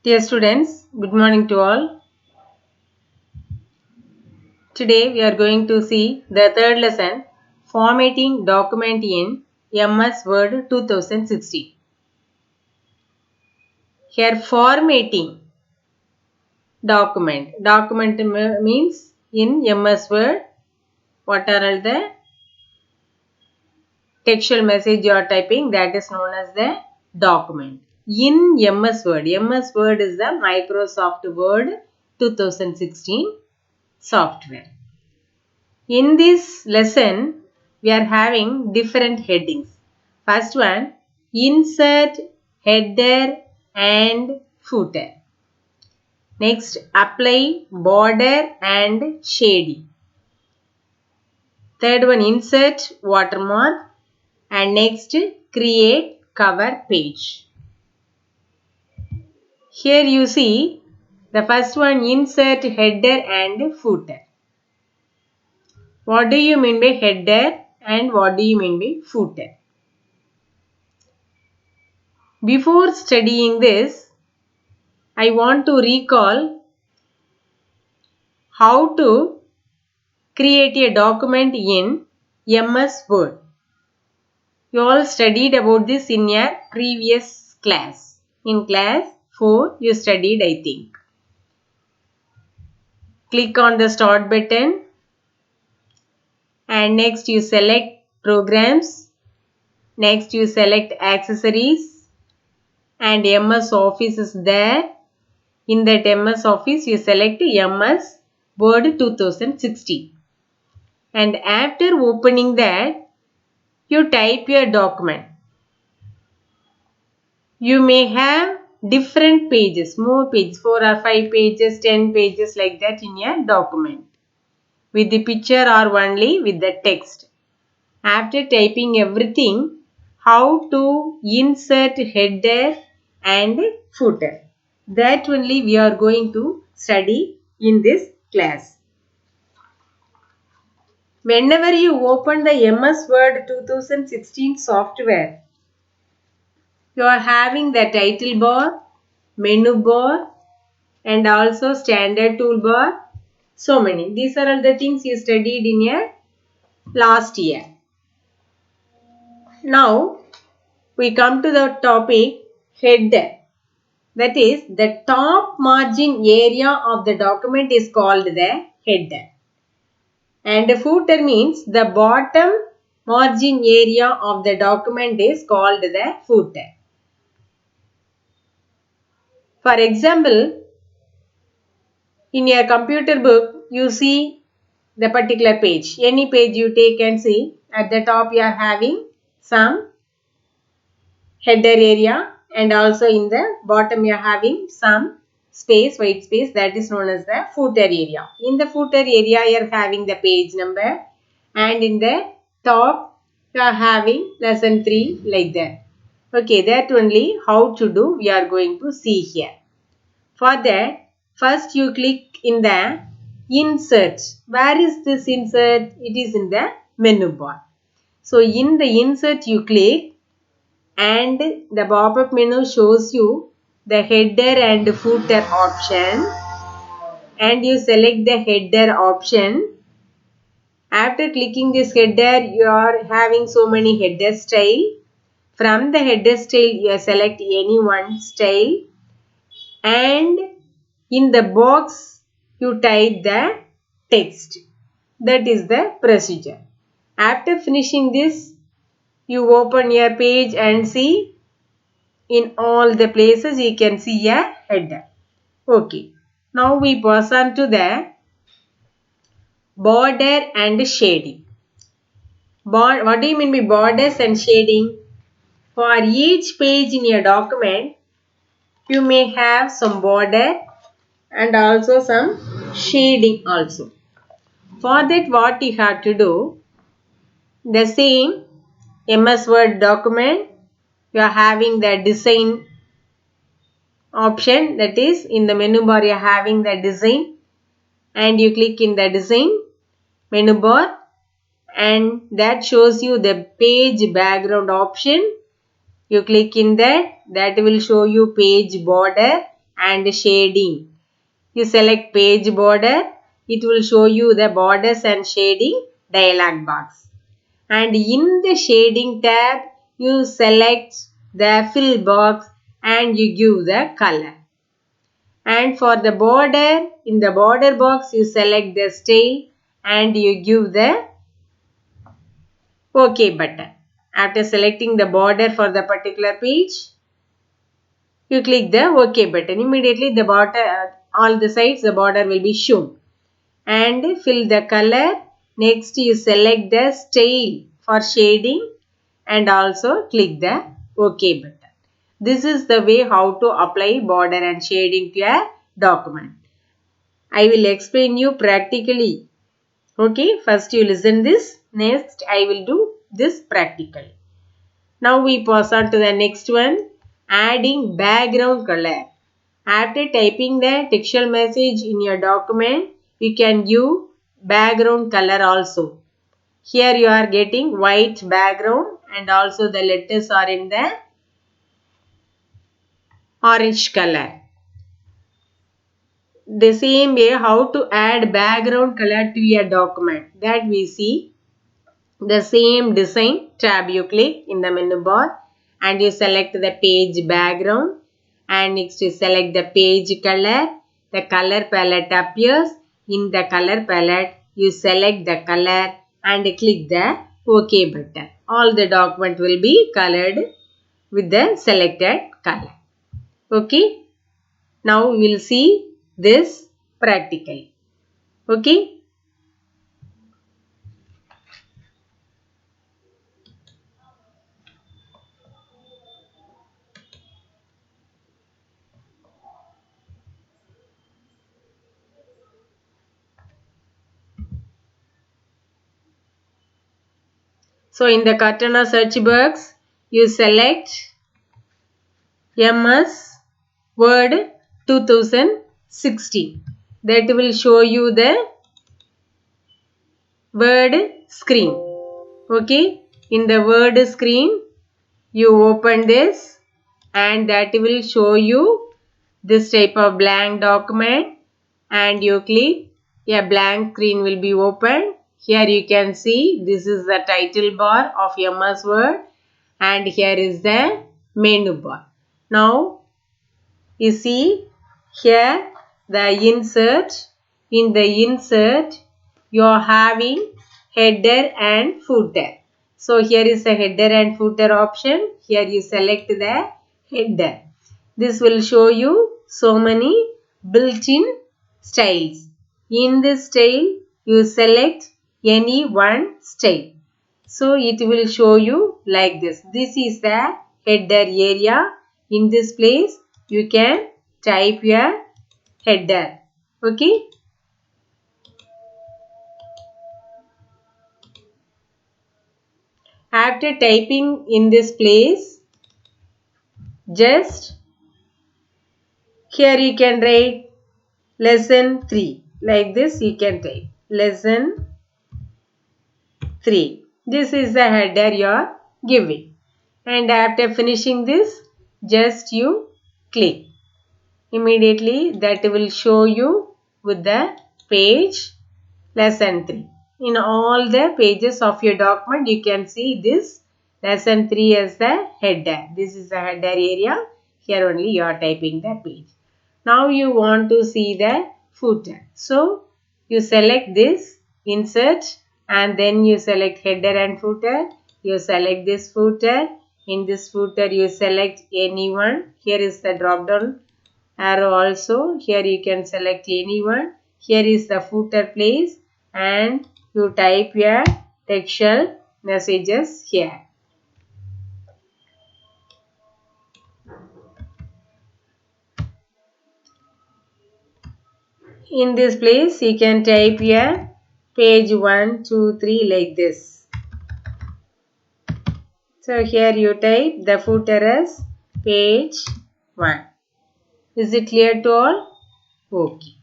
Dear students, good morning to all. Today we are going to see the third lesson, Formatting Document in MS Word 2016. Here formatting document. Document means in MS Word what are all the textual message you are typing, that is known as the document. In MS Word. MS Word is the Microsoft Word 2016 software. In this lesson, we are having different headings. First one, insert, header and footer. Next, apply, border and shading. Third one, insert, watermark. And next, create cover page. Here you see the first one, insert, header and footer. What do you mean by header and what do you mean by footer? Before studying this, I want to recall how to create a document in MS Word. You all studied about this in your previous class. In class 4, you studied, I think. Click on the start button and next you select programs. Next you select accessories and MS Office is there. In that MS Office, you select MS Word 2016. And after opening that, you type your document. You may have different pages, more pages, 4 or 5 pages, 10 pages like that in your document. With the picture or only with the text. After typing everything, how to insert header and footer. That only we are going to study in this class. Whenever you open the MS Word 2016 software, you are having the title bar, menu bar and also standard toolbar. So many. These are all the things you studied in your last year. Now, we come to the topic header. That is, the top margin area of the document is called the header. And footer means the bottom margin area of the document is called the footer. For example, in your computer book, you see the particular page. Any page you take and see, at the top you are having some header area and also in the bottom you are having some space, white space, that is known as the footer area. In the footer area you are having the page number and in the top you are having lesson 3 like that. Okay, that only how to do we are going to see here. For that, first you click in the insert. Where is this insert? It is in the menu bar. So in the insert you click and the pop-up menu shows you the header and footer option and you select the header option. After clicking this header, you are having so many header style. From the header style, you select any one style and in the box, you type the text. That is the procedure. After finishing this, you open your page and see in all the places you can see a header. Okay. Now we pass on to the border and shading. What do you mean by borders and shading? For each page in your document, you may have some border and also some shading also. For that, what you have to do, the same MS Word document, you are having the design option, that is in the menu bar you are having the design and you click in the design menu bar and that shows you the page background option. You click in that will show you page border and shading. You select page border. It will show you the borders and shading dialog box. And in the shading tab, you select the fill box and you give the color. And for the border, in the border box, you select the style and you give the OK button. After selecting the border for the particular page, you click the OK button. Immediately the border, all the sides, the border will be shown. And fill the color. Next you select the style for shading and also click the OK button. This is the way how to apply border and shading to a document. I will explain you practically. Okay, first you listen this. Next I will do this practically. Now we pass on to the next one. Adding background color. After typing the textual message in your document, you can give background color also. Here you are getting white background and also the letters are in the orange color. The same way how to add background color to your document, that we see. The same design tab you click in the menu bar and you select the page background and next you select the page color. The color palette appears. In the color palette you select the color and click the OK button. All the document will be colored with the selected color. Okay. Now we will see this practically. Okay. So in the Cortana search box, you select MS Word 2016. That will show you the Word screen. Okay. In the Word screen, you open this and that will show you this type of blank document and you click, a blank screen will be opened. Here you can see this is the title bar of MS Word and here is the menu bar. Now you see here the insert. In the insert you are having header and footer. So here is the header and footer option. Here you select the header. This will show you so many built-in styles. In this style you select any one style. So it will show you like this. This is the header area. In this place you can type your header. Okay. After typing in this place, just here you can write lesson 3. Like this you can type lesson 3. This is the header you are giving. And after finishing this, just you click. Immediately that will show you with the page lesson 3. In all the pages of your document, you can see this lesson 3 as the header. This is the header area. Here only you are typing the page. Now you want to see the footer. So you select this, insert, and then you select header and footer. You select this footer. In this footer you select anyone. Here is the drop down arrow also. Here you can select anyone. Here is the footer place and you type your textual messages here. In this place you can type your page 1, 2, 3 like this. So here you type the footer as page 1. Is it clear to all? Okay.